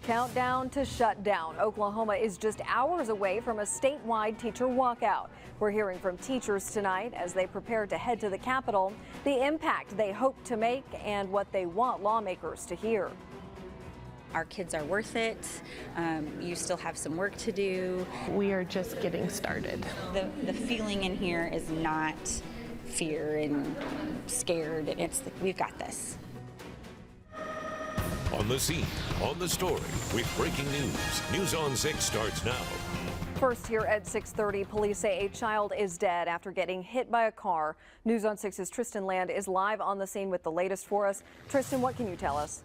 Countdown to shutdown. Oklahoma is just hours away from a statewide teacher walkout. We're hearing from teachers tonight as they prepare to head to the Capitol, the impact they hope to make and what they want lawmakers to hear. Our kids are worth it. You still have some work to do. We are just getting started. The feeling in here is not fear and scared. It's we've got this. On the scene, on the story, with breaking news. News on 6 starts now. First here at 6:30, police say a child is dead after getting hit by a car. News on 6's Tristan Land is live on the scene with the latest for us. Tristan, what can you tell us?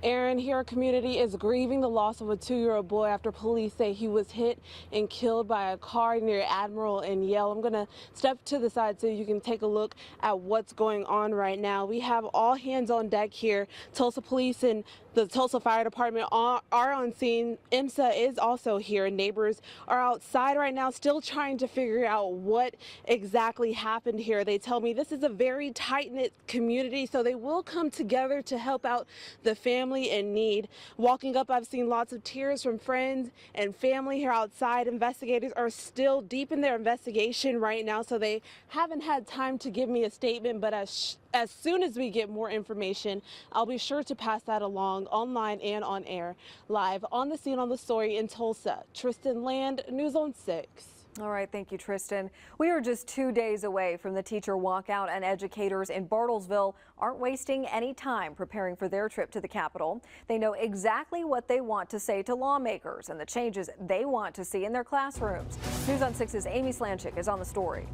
Aaron, here our community is grieving the loss of a 2-year-old boy after police say he was hit and killed by a car near Admiral and Yale. I'm going to step to the side so you can take a look at what's going on right now. We have all hands on deck here. Tulsa Police and the Tulsa Fire Department are on scene. IMSA is also here. Neighbors are outside right now still trying to figure out what exactly happened here. They tell me this is a very tight-knit community, so they will come together to help out the family in need. Walking up, I've seen lots of tears from friends and family here outside. Investigators are still deep in their investigation right now, so they haven't had time to give me a statement, but as soon as we get more information, I'll be sure to pass that along online and on air. Live on the scene on the story in Tulsa, Tristan Land, News on 6. All right, thank you, Tristan. We are just 2 days away from the teacher walkout, and educators in Bartlesville aren't wasting any time preparing for their trip to the Capitol. They know exactly what they want to say to lawmakers and the changes they want to see in their classrooms. News on 6's Amy Slanchik is on the story.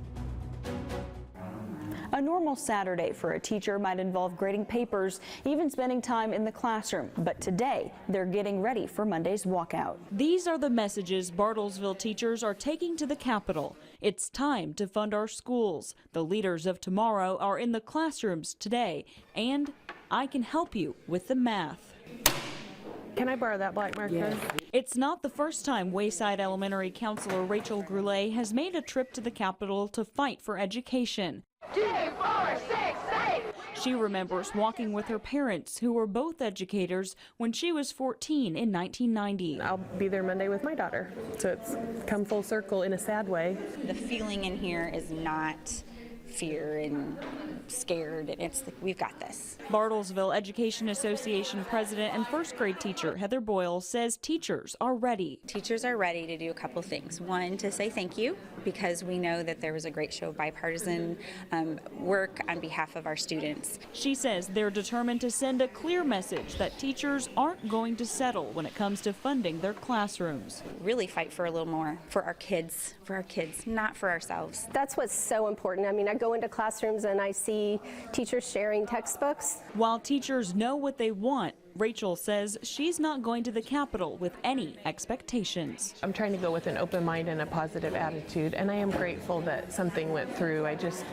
A normal Saturday for a teacher might involve grading papers, even spending time in the classroom. But today, they're getting ready for Monday's walkout. These are the messages Bartlesville teachers are taking to the Capitol. It's time to fund our schools. The leaders of tomorrow are in the classrooms today. And I can help you with the math. Can I borrow that black marker? Yeah. It's not the first time Wayside Elementary counselor Rachel Groulet has made a trip to the Capitol to fight for education. 2, 4, 6, 8. She remembers walking with her parents, who were both educators, when she was 14 in 1990. I'll be there Monday with my daughter, so it's come full circle in a sad way. The feeling in here is not fear and scared. It's we've got this. Bartlesville Education Association president and first grade teacher Heather Boyle says teachers are ready. Teachers are ready to do a couple things. One, to say thank you, because we know that there was a great show of bipartisan work on behalf of our students. She says they're determined to send a clear message that teachers aren't going to settle when it comes to funding their classrooms. Really fight for a little more for our kids, not for ourselves. That's what's so important. I mean, I go into classrooms and I see teachers sharing textbooks. While teachers know what they want, Rachel says she's not going to the Capitol with any expectations. I'm trying to go with an open mind and a positive attitude, and I am grateful that something went through. I just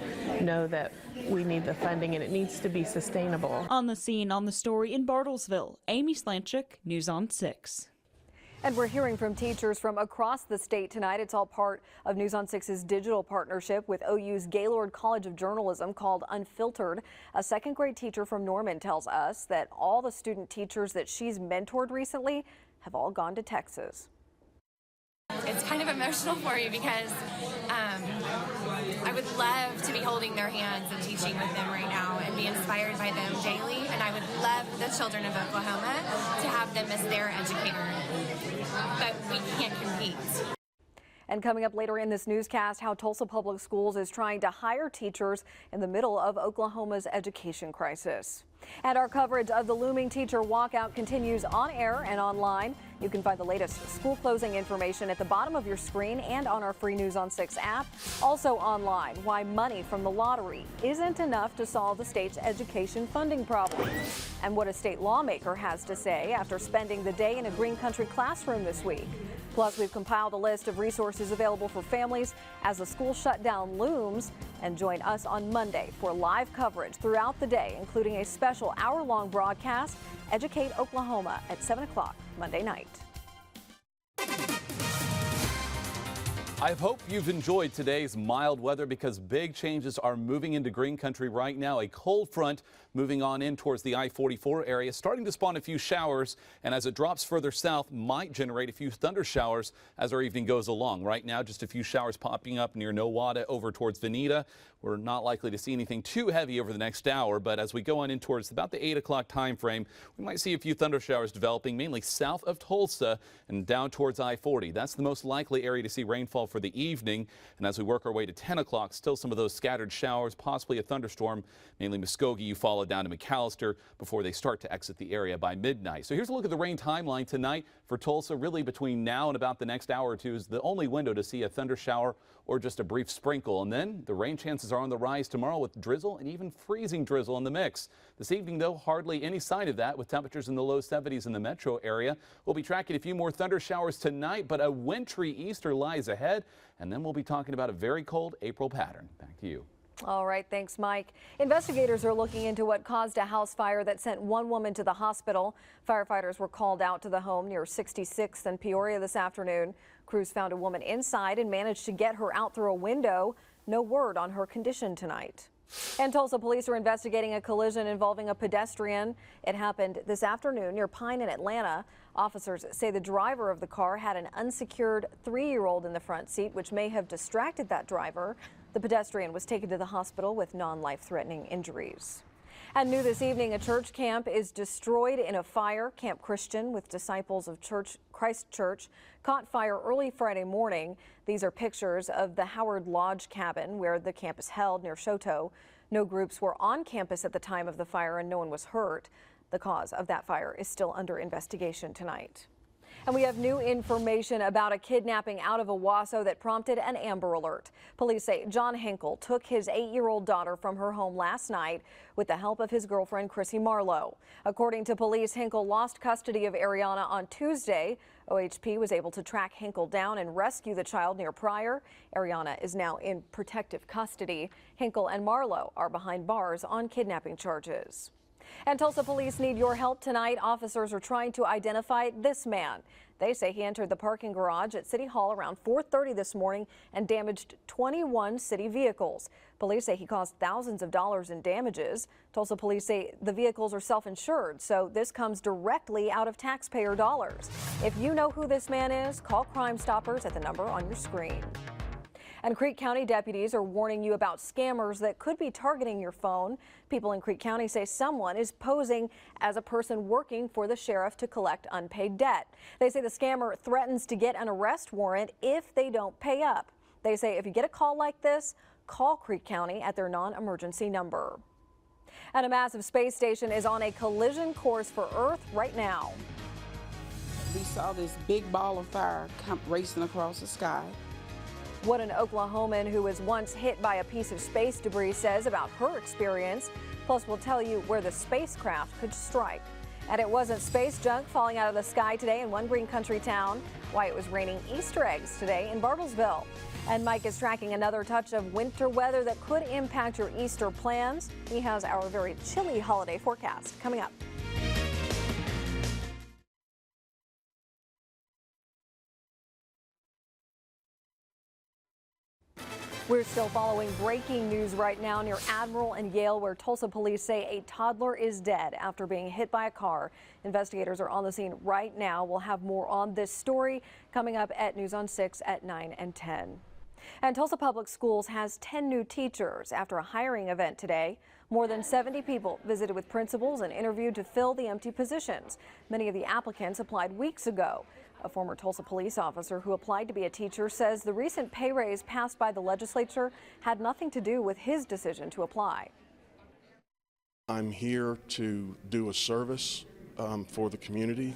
know that we need the funding and it needs to be sustainable. On the scene, on the story in Bartlesville, Amy Slanchik, News on 6. And we're hearing from teachers from across the state tonight. It's all part of News on 6's digital partnership with OU's Gaylord College of Journalism called Unfiltered. A second grade teacher from Norman tells us that all the student teachers that she's mentored recently have all gone to Texas. It's kind of emotional for me because I would love to be holding their hands and teaching with them right now and be inspired by them daily. And I would love the children of Oklahoma to have them as their educator. But we can't compete. And coming up later in this newscast, how Tulsa Public Schools is trying to hire teachers in the middle of Oklahoma's education crisis. And our coverage of the looming teacher walkout continues on air and online. You can find the latest school closing information at the bottom of your screen and on our free News on 6 app. Also online, why money from the lottery isn't enough to solve the state's education funding problem. And what a state lawmaker has to say after spending the day in a Green Country classroom this week. Plus, we've compiled a list of resources available for families as the school shutdown looms. And join us on Monday for live coverage throughout the day, including a special hour-long broadcast, Educate Oklahoma, at 7 o'clock Monday night. I hope you've enjoyed today's mild weather because big changes are moving into green country right now. A cold front moving on in towards the I-44 area, starting to spawn a few showers, and as it drops further south, might generate a few thunder showers as our evening goes along. Right now, just a few showers popping up near Nowata over towards Veneta. We're not likely to see anything too heavy over the next hour, but as we go on in towards about the 8 o'clock time frame, we might see a few thunder showers developing, mainly south of Tulsa and down towards I-40. That's the most likely area to see rainfall for the evening. And as we work our way to 10 o'clock, still some of those scattered showers, possibly a thunderstorm, mainly Muskogee, followed down to McAllister before they start to exit the area by midnight. So here's a look at the rain timeline tonight for Tulsa. Really between now and about the next hour or two is the only window to see a thunder shower or just a brief sprinkle. And then the rain chances are on the rise tomorrow with drizzle and even freezing drizzle in the mix. This evening, though, hardly any sign of that with temperatures in the low 70s in the metro area. We'll be tracking a few more thunder showers tonight, but a wintry Easter lies ahead. And then we'll be talking about a very cold April pattern. Back to you. All right, thanks, Mike. Investigators are looking into what caused a house fire that sent one woman to the hospital. Firefighters were called out to the home near 66th and Peoria this afternoon. Crews found a woman inside and managed to get her out through a window. No word on her condition tonight. And Tulsa police are investigating a collision involving a pedestrian. It happened this afternoon near Pine in Atlanta. Officers say the driver of the car had an unsecured 3-year-old in the front seat, which may have distracted that driver. The pedestrian was taken to the hospital with non-life-threatening injuries. And new this evening, a church camp is destroyed in a fire. Camp Christian with Disciples of Christ Church caught fire early Friday morning. These are pictures of the Howard Lodge cabin where the camp is held near Choteau. No groups were on campus at the time of the fire and no one was hurt. The cause of that fire is still under investigation tonight. And we have new information about a kidnapping out of Owasso that prompted an Amber Alert. Police say John Hinkle took his 8-year-old daughter from her home last night with the help of his girlfriend, Chrissy Marlowe. According to police, Hinkle lost custody of Ariana on Tuesday. OHP was able to track Hinkle down and rescue the child near Pryor. Ariana is now in protective custody. Hinkle and Marlowe are behind bars on kidnapping charges. And Tulsa police need your help tonight. Officers are trying to identify this man. They say he entered the parking garage at City Hall around 4:30 this morning and damaged 21 city vehicles. Police say he caused thousands of dollars in damages. Tulsa police say the vehicles are self-insured, so this comes directly out of taxpayer dollars. If you know who this man is, call Crime Stoppers at the number on your screen. And Creek County deputies are warning you about scammers that could be targeting your phone. People in Creek County say someone is posing as a person working for the sheriff to collect unpaid debt. They say the scammer threatens to get an arrest warrant if they don't pay up. They say if you get a call like this, call Creek County at their non-emergency number. And a massive space station is on a collision course for Earth right now. We saw this big ball of fire come racing across the sky. What an Oklahoman who was once hit by a piece of space debris says about her experience. Plus, we'll tell you where the spacecraft could strike. And it wasn't space junk falling out of the sky today in one green country town. Why it was raining Easter eggs today in Bartlesville. And Mike is tracking another touch of winter weather that could impact your Easter plans. He has our very chilly holiday forecast coming up. We're still following breaking news right now near Admiral and Yale, where Tulsa police say a toddler is dead after being hit by a car. Investigators are on the scene right now. We'll have more on this story coming up at News on 6 at 9 and 10. And Tulsa Public Schools has 10 new teachers after a hiring event today. More than 70 people visited with principals and interviewed to fill the empty positions. Many of the applicants applied weeks ago. A former Tulsa police officer who applied to be a teacher says the recent pay raise passed by the legislature had nothing to do with his decision to apply. I'm here to do a service for the community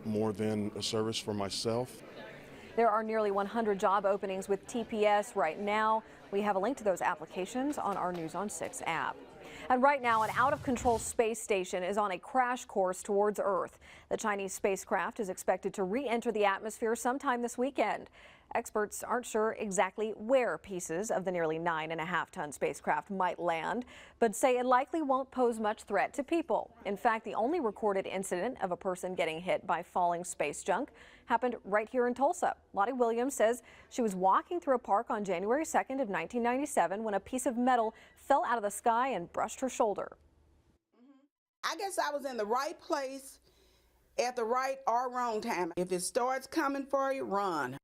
more than a service for myself. There are nearly 100 job openings with TPS right now. We have a link to those applications on our News on 6 app. And right now, an out-of-control space station is on a crash course towards Earth. The Chinese spacecraft is expected to re-enter the atmosphere sometime this weekend. Experts aren't sure exactly where pieces of the nearly 9.5-ton spacecraft might land, but say it likely won't pose much threat to people. In fact, the only recorded incident of a person getting hit by falling space junk happened right here in Tulsa. Lottie Williams says she was walking through a park on January 2nd of 1997 when a piece of metal fell out of the sky and brushed her shoulder. I guess I was in the right place at the right or wrong time. If it starts coming for you, run.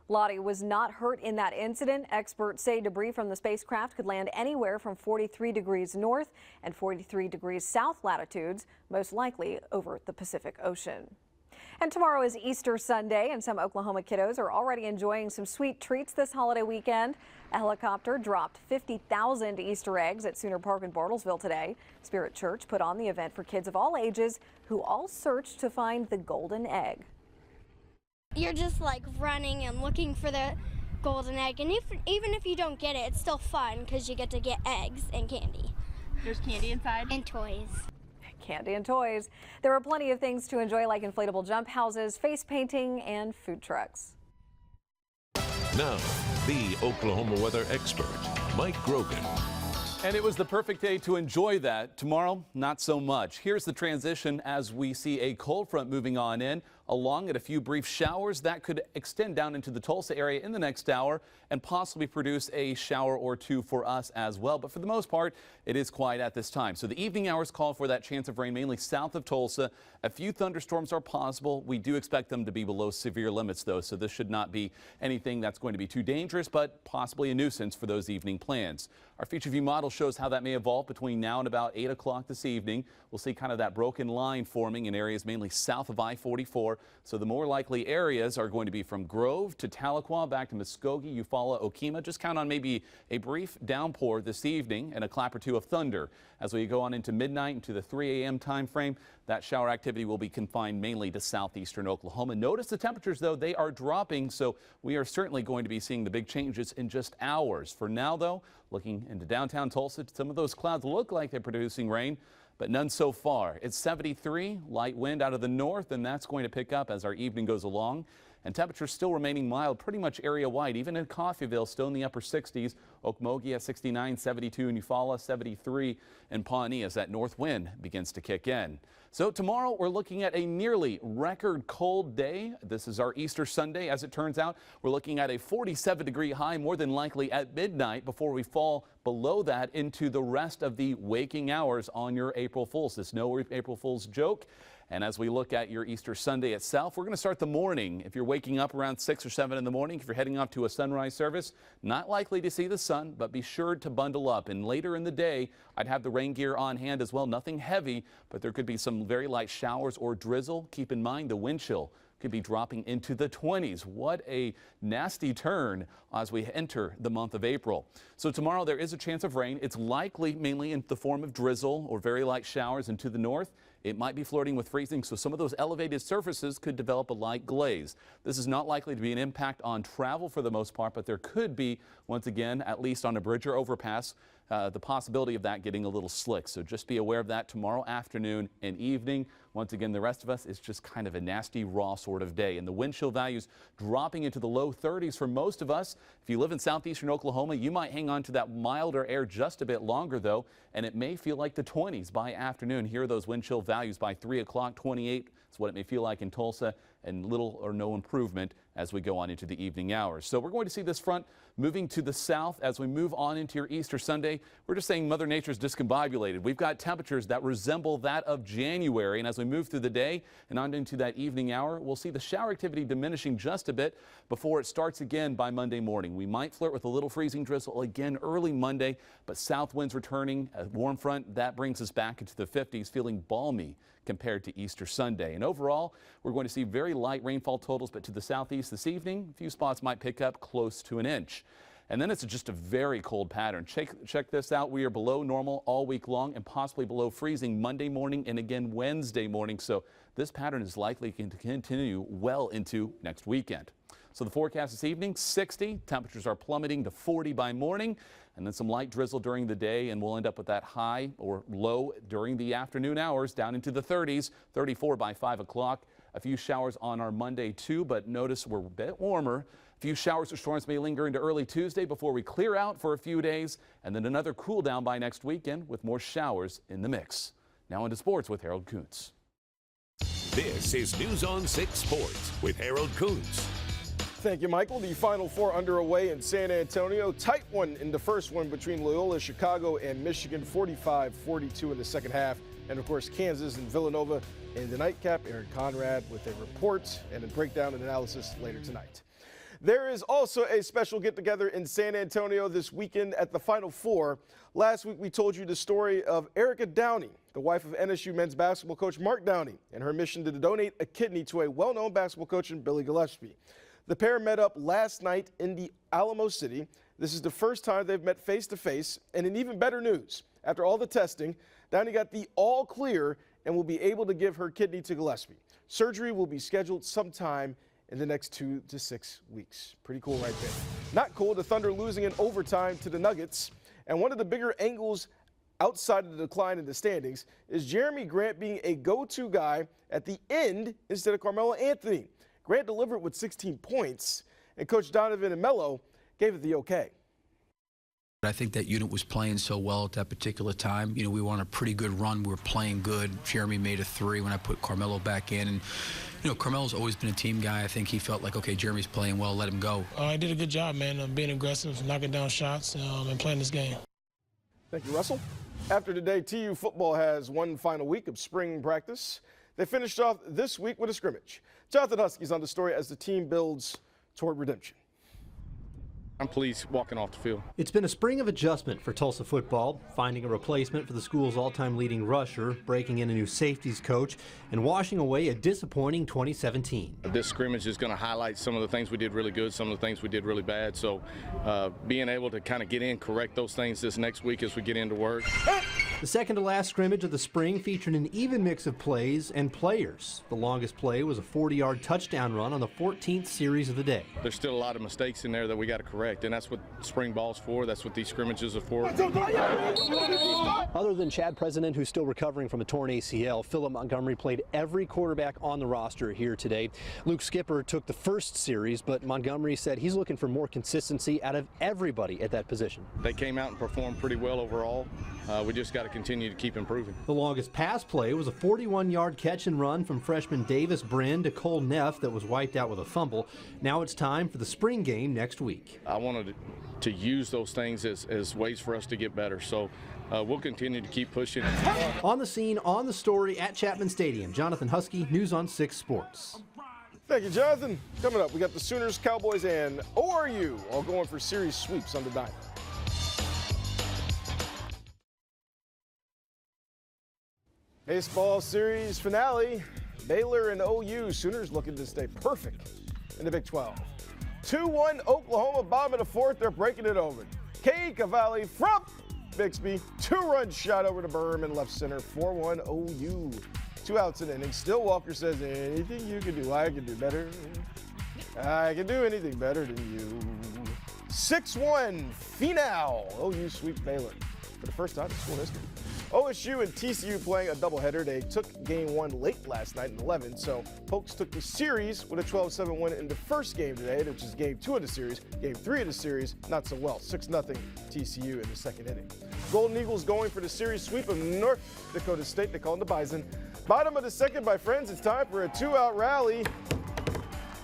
Lottie was not hurt in that incident. Experts say debris from the spacecraft could land anywhere from 43 degrees north and 43 degrees south latitudes, most likely over the Pacific Ocean. And tomorrow is Easter Sunday, and some Oklahoma kiddos are already enjoying some sweet treats this holiday weekend. A helicopter dropped 50,000 Easter eggs at Sooner Park in Bartlesville today. Spirit Church put on the event for kids of all ages who all searched to find the golden egg. You're just like running and looking for the golden egg, and even if you don't get it, it's still fun because you get to get eggs and candy. There's candy inside? And toys. Candy and toys. There are plenty of things to enjoy, like inflatable jump houses, face painting, and food trucks. Now, the Oklahoma weather expert, Mike Grogan. And it was the perfect day to enjoy that. Tomorrow, not so much. Here's the transition as we see a cold front moving on in, along at a few brief showers that could extend down into the Tulsa area in the next hour and possibly produce a shower or two for us as well. But for the most part, it is quiet at this time. So the evening hours call for that chance of rain mainly south of Tulsa. A few thunderstorms are possible. We do expect them to be below severe limits, though, so this should not be anything that's going to be too dangerous, but possibly a nuisance for those evening plans. Our future view model shows how that may evolve between now and about 8 o'clock this evening. We'll see kind of that broken line forming in areas mainly south of I-44. So the more likely areas are going to be from Grove to Tahlequah, back to Muskogee, Eufaula, Okemah. Just count on maybe a brief downpour this evening and a clap or two of thunder. As we go on into midnight into the 3 a.m. time frame, that shower activity will be confined mainly to southeastern Oklahoma. Notice the temperatures, though, they are dropping, so we are certainly going to be seeing the big changes in just hours. For now, though, looking into downtown Tulsa, some of those clouds look like they're producing rain, but none so far. It's 73, light wind out of the north, and that's going to pick up as our evening goes along. And temperatures still remaining mild pretty much area-wide, even in Coffeyville, still in the upper 60s. Okmulgee at 69, 72 in Eufaula, 73 in Pawnee as that north wind begins to kick in. So tomorrow we're looking at a nearly record cold day. This is our Easter Sunday. As it turns out, we're looking at a 47-degree high, more than likely at midnight, before we fall below that into the rest of the waking hours on your April Fools. This no April Fool's joke. And as we look at your Easter Sunday itself, we're going to start the morning. If you're waking up around 6 or 7 in the morning, if you're heading off to a sunrise service, not likely to see the sun, but be sure to bundle up. And later in the day, I'd have the rain gear on hand as well. Nothing heavy, but there could be some very light showers or drizzle. Keep in mind the wind chill could be dropping into the 20s. What a nasty turn as we enter the month of April. So tomorrow there is a chance of rain. It's likely mainly in the form of drizzle or very light showers, and to the north it might be flirting with freezing, so some of those elevated surfaces could develop a light glaze. This is not likely to be an impact on travel for the most part, but there could be, once again, at least on a bridge or overpass, the possibility of that getting a little slick. So just be aware of that tomorrow afternoon and evening. Once again, the rest of us is just kind of a nasty, raw sort of day. And the wind chill values dropping into the low 30s for most of us. If you live in southeastern Oklahoma, you might hang on to that milder air just a bit longer, though, and it may feel like the 20s by afternoon. Here are those wind chill values by 3 o'clock, 28. It's what it may feel like in Tulsa, and little or no improvement as we go on into the evening hours. So we're going to see this front moving to the south as we move on into your Easter Sunday. We're just saying Mother Nature's discombobulated. We've got temperatures that resemble that of January, and as we move through the day and on into that evening hour, we'll see the shower activity diminishing just a bit before it starts again by Monday morning. We might flirt with a little freezing drizzle again early Monday, but south winds returning, a warm front that brings us back into the 50s, feeling balmy compared to Easter Sunday. And overall, we're going to see very light rainfall totals, but to the southeast this evening, a few spots might pick up close to an inch. And then it's just a very cold pattern. Check this out. We are below normal all week long and possibly below freezing Monday morning and again Wednesday morning. So this pattern is likely to continue well into next weekend. So the forecast this evening, 60. Temperatures are plummeting to 40 by morning, and then some light drizzle during the day, and we'll end up with that high or low during the afternoon hours down into the 30s, 34 by 5 o'clock. A few showers on our Monday too, but notice we're a bit warmer. A few showers or storms may linger into early Tuesday before we clear out for a few days, and then another cool down by next weekend with more showers in the mix. Now into sports with Harold Kuntz. This is News on 6 Sports with Harold Kuntz. Thank you, Michael. The Final Four underway in San Antonio. Tight one in the first one between Loyola Chicago and Michigan, 45-42 in the second half. And, of course, Kansas and Villanova in the nightcap. Aaron Conrad with a report and a breakdown and analysis later tonight. There is also a special get-together in San Antonio this weekend at the Final Four. Last week, we told you the story of Erica Downey, the wife of NSU men's basketball coach Mark Downey, and her mission to donate a kidney to a well-known basketball coach in Billy Gillespie. The pair met up last night in the Alamo City. This is the first time they've met face-to-face, and in even better news, after all the testing, Downey got the all clear and will be able to give her kidney to Gillespie. Surgery will be scheduled sometime in the next 2 to 6 weeks. Pretty cool right there. Not cool, the Thunder losing in overtime to the Nuggets. And one of the bigger angles outside of the decline in the standings is Jeremy Grant being a go-to guy at the end instead of Carmelo Anthony. Grant delivered with 16 points, and Coach Donovan and Melo gave it the okay. I think that unit was playing so well at that particular time. You know, we were on a pretty good run. We were playing good. Jeremy made a 3 when I put Carmelo back in. And, you know, Carmelo's always been a team guy. I think he felt like, okay, Jeremy's playing well, let him go. I did a good job, man, of being aggressive, knocking down shots, and playing this game. Thank you, Russell. After today, TU football has one final week of spring practice. They finished off this week with a scrimmage. Jonathan Husky's on the story as the team builds toward redemption. I'm pleased walking off the field. It's been a spring of adjustment for Tulsa football, finding a replacement for the school's all-time leading rusher, breaking in a new safeties coach, and washing away a disappointing 2017. This scrimmage is going to highlight some of the things we did really good, some of the things we did really bad. So being able to kind of get in, correct those things this next week as we get into work. The second to last scrimmage of the spring featured an even mix of plays and players. The longest play was a 40-yard touchdown run on the 14th series of the day. There's still a lot of mistakes in there that we got to correct, and that's what spring ball's for. That's what these scrimmages are for. Other than Chad President, who's still recovering from a torn ACL, Philip Montgomery played every quarterback on the roster here today. Luke Skipper took the first series, but Montgomery said he's looking for more consistency out of everybody at that position. They came out and performed pretty well overall. We just got to continue to keep improving. The longest pass play was a 41-yard catch and run from freshman Davis Brin to Cole Neff that was wiped out with a fumble. Now it's time for the spring game next week. I wanted to use those things as ways for us to get better. So we'll continue to keep pushing. On the scene, on the story at Chapman Stadium, Jonathan Husky, News on 6 Sports. Thank you, Jonathan. Coming up, we got the Sooners, Cowboys, and ORU all going for series sweeps on the dime. Baseball series finale. Baylor and OU. Sooners looking to stay perfect in the Big 12. 2-1 Oklahoma, bottom of the fourth. They're breaking it over. K. Cavalli from Bixby. 2-run shot over to Berman, left center. 4-1 OU. 2 outs in the inning. Still Walker says, anything you can do, I can do better. I can do anything better than you. 6-1 Finale. OU sweep Baylor for the first time in school history. OSU and TCU playing a doubleheader. They took game 1 late last night in 11, so Pokes took the series with a 12-7 win in the first game today, which is game 2 of the series. Game 3 of the series, not so well. 6-0 TCU in the second inning. Golden Eagles going for the series sweep of North Dakota State. They call them the Bison. Bottom of the second, my friends. It's time for a 2-out rally.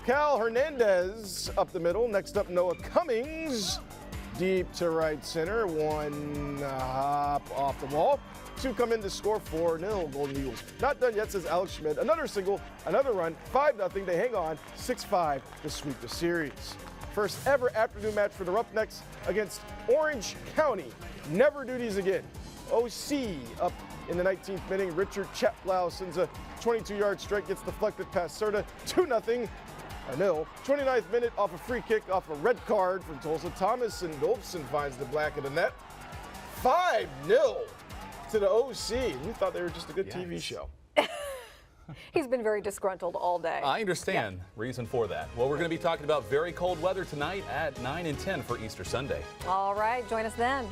Cal Hernandez up the middle. Next up, Noah Cummings. Deep to right center. 1 hop off the wall. 2 come in to score 4-0 Golden Eagles. Not done yet, says Alex Schmidt. Another single, another run, 5-0. They hang on, 6-5 to sweep the series. First ever afternoon match for the Roughnecks against Orange County. Never do these again. OC up in the 19th inning. Richard Chaplow sends a 22-yard strike, gets deflected past Serta. 2-0. 29th minute off a free kick off a red card from Tulsa. Thomas and Dolphin finds the black of the net. 5-0 to the OC. We thought they were just a good TV show. He's been very disgruntled all day. I understand reason for that. Well, we're going to be talking about very cold weather tonight at 9 and 10 for Easter Sunday. All right, join us then.